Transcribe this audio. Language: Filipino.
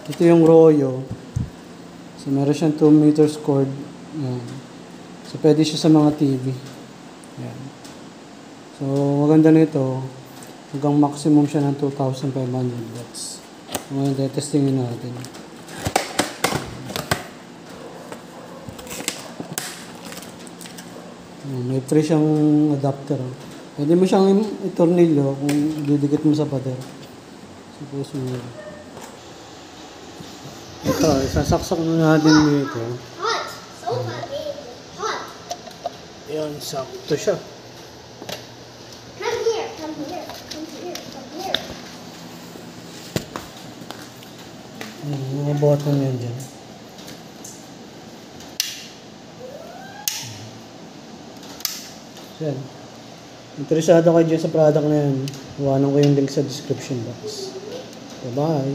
Ito yung Royo. So, meron siyang 2 meters cord. Yan. So, pwede siya sa mga TV. Yan. So, maganda nito. Hanggang maximum siya ng 2,500 watts. So, ngayon, testingin natin. May free siyang adapter. Pwede mo siyang itornilyo kung didikit mo sa pader. Suppose mo. Ito, isasaksak na natin dito. Hot! So hot, babe. Hot! Yan, sakto siya. Come here, come here, come here, come here. Mga button yan dyan. Yan. Interesado kayo dyan sa product na yan. Iwanan ko yung link sa description box. Bye-bye.